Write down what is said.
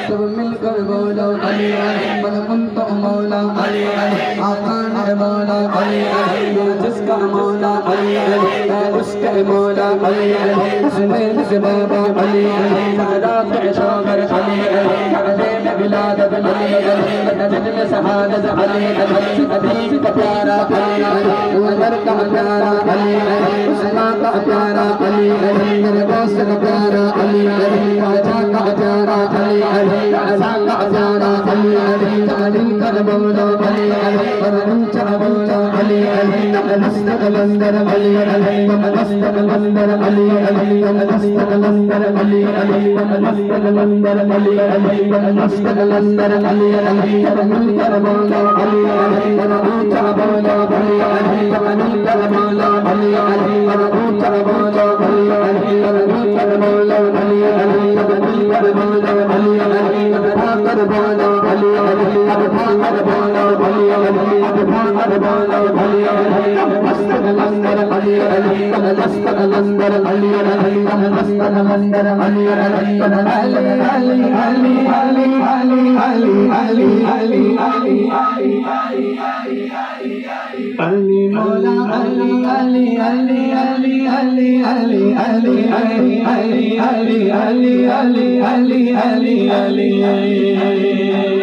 सब मिलकर बोलो अली अली मन कुंतो मौला अली अली आकान मौला अली अली जिसका मौला अली अली उसके मौला अली अली हुसैन से बाबा अली अली सादात के शौकर अली अली काबे में विलादत अली अली मदद में शहादत अली अली हदीस का प्यारा अली अली उमर का प्यारा अली अली उस्मान का प्यारा अली अली दरबार का प्यारा अली अली राजा का प्यारा अली अली राजा का प्यारा अली अली तालीम कर बोलो अली अली परम चल बोलो अली अली नमस्त कलंदर अली अली नमस्त कलंदर अली अली नमस्त कलंदर अली अली नमस्त कलंदर अली अली नमस्त कलंदर अली अली परम कर बोलो अली अली परम चल बोलो अली अली परम कर बोलो अली अली परम चल बोलो अली अली परम कर बोलो अली अली परम कर बोलो अली अली कर बोलो अली अली कर बोलो अली अली कर बोलो अली अली मस्त कलंदर अली अली मस्त कलंदर अली अली मस्त कलंदर अली अली अली अली अली अली अली अली अली अली मौला अली अली अली अली अली अली अली अली अली अली अली अली अली अली अली